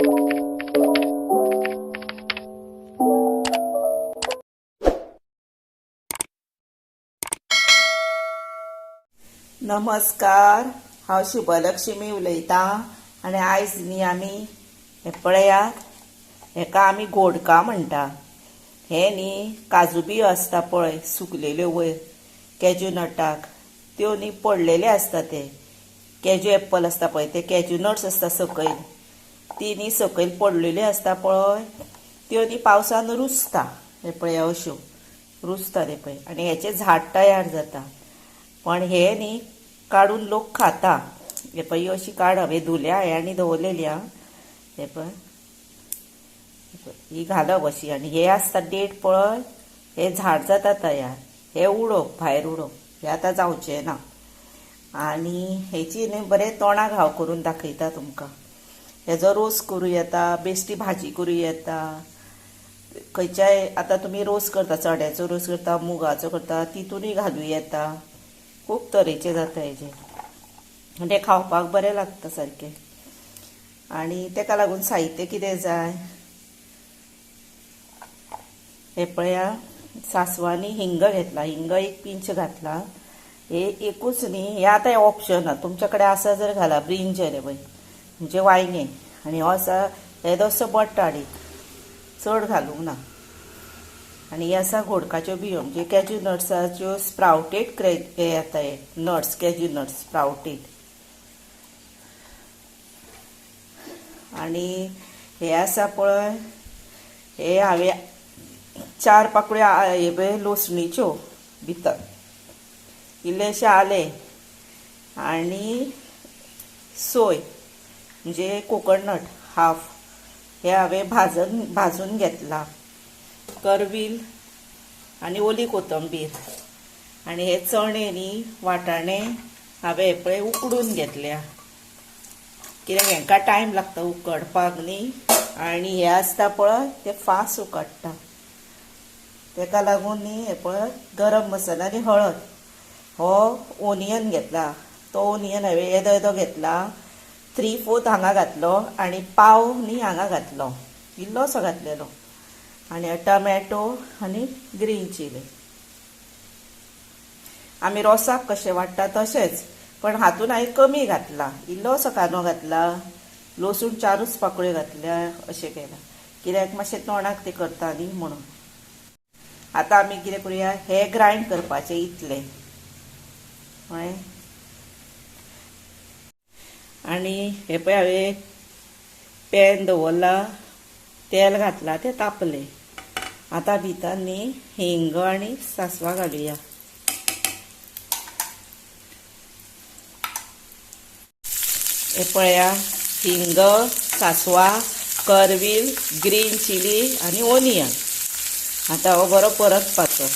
नमस्कार, हांव शुभलक्ष्मी उलयतां आनी आयज न्ही आमी हे पळयात, हेका आमी गोडका म्हणटा। हे न्ही काजू बियो आसता पळय सुकलेल्यो वयर कॅज्यू नटाक, त्यो न्ही पडलेले आसता ते कॅज्यू एप्पल आसता पळय ते कॅज्यू नट्स आसता सकयल, ती न्ही सकयल पडलेली आसता पळय त्यो न्ही पावसान रुजता। हे पळया अश्यो रुजता ते पळय आनी हेचें झाड तयार जाता। पण हे न्ही काडून लोक खाता। हे पळय ही अशी काड हांवें धुल्या आनी दवरलेली हा। हे पळय ही घालप अशी आनी हे आसता देठ पळय, हे झाड जाता तयार। हे उडोवप भायर उडोवप, हे आतां जावचें ना। आनी हेची न्ही बरें तोंडाक हांव करून दाखयता तुमकां। हेजो रोस करूं येता, बेश्टी भाजी करूं येता, खंयच्याय आतां तुमी रोस करता, चण्याचो रोस करता, मुगाचो करता, तितूनय घालूं येता। खूब तरेचे जाता हेजे आनी ते खावपाक बरें लागता सारकें। आनी तेका लागून साहित्य कितें जाय, हे पळया सासवांनी हिंग घेतला, हिंग एक पिंच घातला। हे एकूच न्ही, हे आतां ऑप्शनल, तुमच्या कडेन आसा जर घाला। ब्रिंजल हे पळय म्हणजे वांयगें, आनी हो आसा येदोसो बटाट, चड घालूंक ना। आनी हे आसा गोडकाच्यो बियो म्हणजे कॅज्यू नट्साच्यो स्प्राउटेड हे येता, हे नट्स कॅज्यू नट्स स्प्राउटेड। आनी हे आसा पळय, हे हांवें 4 पाकळ्यो हे पळय लोसणीच्यो भितर, इल्लेशें आलें आनी सोय म्हणजे कोकोनट हाफ, हे हांवें भाजून घेतला। करवील आनी ओली कोथंबीर आनी हे चणे न्ही वाटाणे हांवें हे पळय उकडून घेतल्या, कित्याक हेंका टायम लागता उकडपाक न्ही। आनी हे आसता पळय ते फास्ट उकडटा, तेका लागून न्ही हे पळय गरम मसाला आनी हळद। हो ओनियन घेतला, तो ओनियन हांवें येदो येदो घेतला, 3/4 हांगा घातलो आनी पाव न्ही हांगा घातलो, इल्लोसो घातलेलो। आनी टमॅटो आनी ग्रीन चिली आमी रोसाक कशें वाडटा तशेंच, पण हातून हांवें कमी घातला, इल्लोसो कांदो घातला, लसूण 4च पाकळ्यो घातल्या, अशें केलां कित्याक मातशें तोंडाक ते करता न्ही म्हणून। आतां आमी कितें करुया, हे ग्रायंड करपाचें इतलें कळ्ळें। आनी हे पळय हांवें पॅन दवरला, तेल घातला, तें तापलें। आतां भितर न्ही हिंग आनी सासवां घालुया। हे पळया हिंग, सासवां, करवील, ग्रीन चिली आनी ओनियन। आतां हो बरो परतपाचो।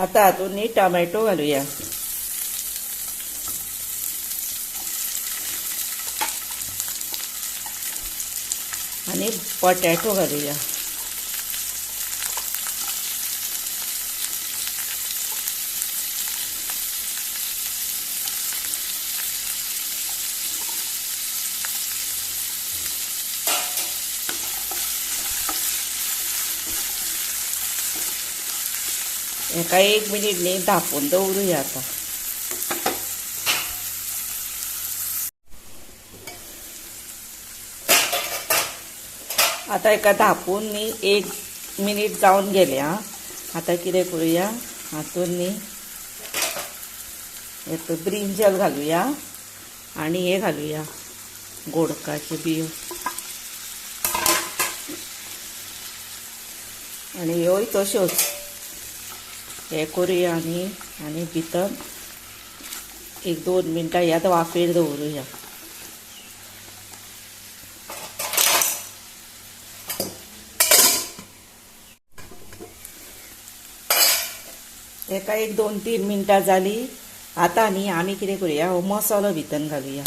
आतां हातून न्ही टमॅटो घालुया आनी पोटॅटो घालुया। हेका 1 मिनीट न्ही धांपून दवरुया आतां। आतां हेका धांपून न्ही 1 मिनीट जावन गेलें आं। आतां कितें करुया, हातून न्ही हे ब्रिंजल घालुया आनी हे घालुया गोडकाच्यो बियो आनी ह्योय तश्योच हे करुया आनी भितर 1-2 मिनटां ह्यात वाफेर दवरुया। हेका 1-2-3 मिनटां जाली। आतां न्ही आमी कितें करुया, हो मसालो भितर घालुया।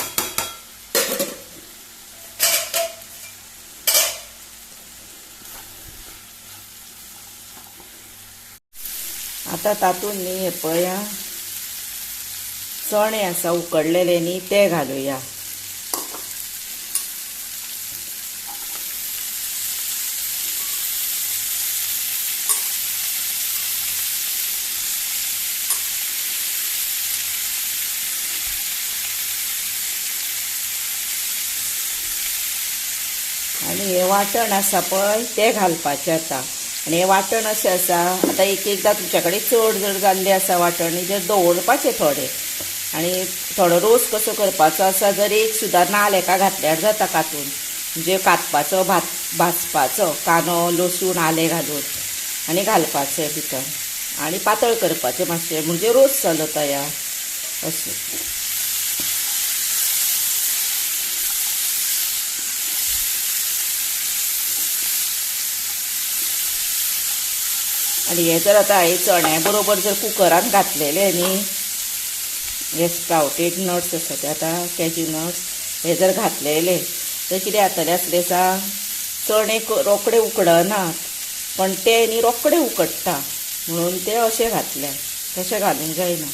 आता तातूंत न्ही हे पळया चणे आसा उकडलेले न्ही ते घालुया. आणि हे वाटण आसा पळय ते घालपाचें आतां. आणि हे वाटण अशें आसा आतां एक एकदां तुमच्या कडेन चड जर जाल्लें आसा वाटण जर दवरपाचें थोडें. आणि थोडो रोस कसो करपाचो आसा जर एक सुद्दां नाल्ल हेका घातल्यार जाता कातून. म्हणजे कातपाचो भाजपाचो कांदो लसूण आलें घालून आनी घालपाचें भितर आनी पातळ करपाचें मातशें म्हणजे रोस जालो तयार अशें. आणि हे जर आतां हे चण्या बरोबर जर कुकरान घातलेले न्ही हे स्प्राउटेड नट्स आसा ते आतां कॅज्यू नट्स हे जर घातलेले तर कितें जातलें आसलें सांग चणे रोकडे उकडनात पण ते न्ही रोकडे उकडटा म्हणून ते अशें घातले. तशें घालूंक जायना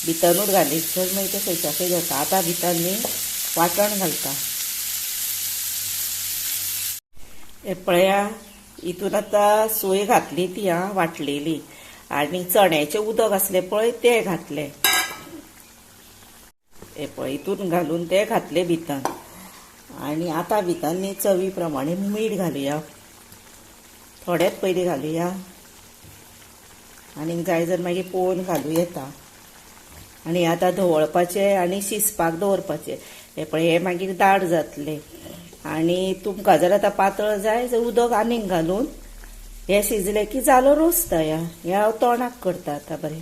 भितरूच घालीत तर मागीर ते खंयच्या खंय जाता. आतां भितर न्ही वाटण घालता. हे पळया हितून आतां सोय घातली ती वाटलेली आनी चण्याचें उदक आसलें पळय तें घातलें. हे पळय हितून घालून ते घातले भितर. आनी आतां भितर न्ही चवी प्रमाणे मीठ घालुया. थोडेंच पयलीं घालुया आनीक जाय जर मागीर पळोवन घालूं येता. आनी आतां धवळपाचें आनी शिजपाक दवरपाचें. हे पळय हे मागीर दाट जातलें. आनी तुमकां जर आतां पातळ जाय जर उदक आनीक घालून हे शिजलें की जालो रोस तयार. हे हांव तोंडाक करता आतां बरें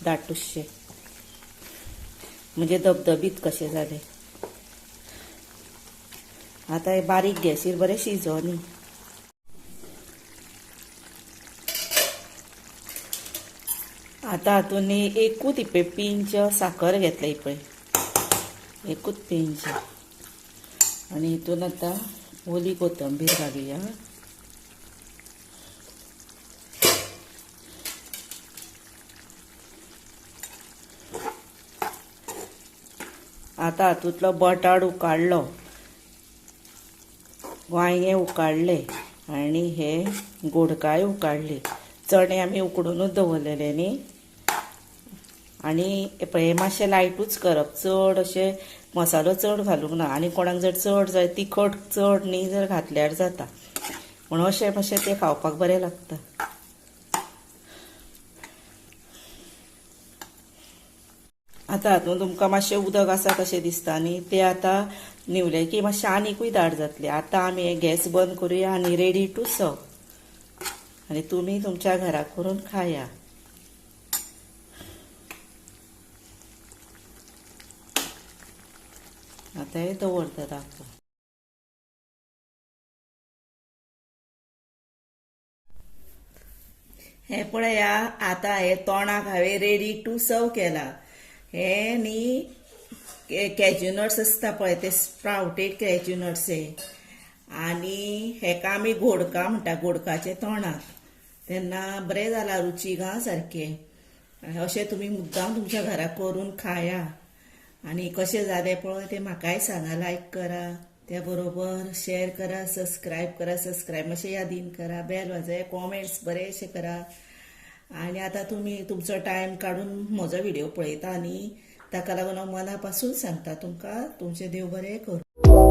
दाटुशें म्हणजे धबधबीत कशें जालें. आतां हे बारीक गॅसीर बरें शिजो न्ही. आतां हातून एकूच हिपय पिंच साखर घेतली पळय एकूच पिंच. आनी हितून आतां ओली कोथंबीर घालुया. आतां हातूंतलो बटाट उकाळ्ळो वांयगें उकाळ्ळें आनी हे गोडकाय उकाळ्ळी. चणे आमी उकडूनूच दवरलेले न्ही. आनी हे मातशें लायटूच करप चड अशें मसालो चड घालूंक ना. आनी कोणाक जर चड जाय तिखट चड न्ही जर घातल्यार जाता म्हणून अशें मातशें तें खावपाक बरें लागता. आतां हातूंत तुमकां मातशें उदक आसा कशें दिसता न्ही तें आतां निवलें की मातशें आनीकूय दाट जातलें. आतां आमी हे गॅस बंद करुया आनी रेडी टू सर्व. आनी तुमी तुमच्या घरा करून खाया. आतां हे दवरता दाखोवन. हे पळया आतां हे तोंडाक हांवें रेडी टू सर्व केला. हे न्ही कॅज्यू नट्स आसता पळय ते स्प्राउटेड कॅज्यू नट्स हे. आनी हेका आमी गोडका म्हणटा गोडकाचे तोंडाक. तेन्ना बरें जाला रुचीक सारकें. अशें तुमी मुद्दाम तुमच्या घरा करून खाया. आनी कशें जालें पळय तें म्हाकाय सांगा. लायक करा त्या बरोबर शेअर करा सबस्क्रायब करा. सबस्क्रायब मातशें यादीन करा. बेल वाजय कॉमेंट्स बरेंशें करा. आनी आतां तुमी तुमचो टायम काडून म्हजो व्हिडिओ पळयता न्ही ताका लागून हांव मना पासून सांगता तुमकां तुमचें देव बरें करूं.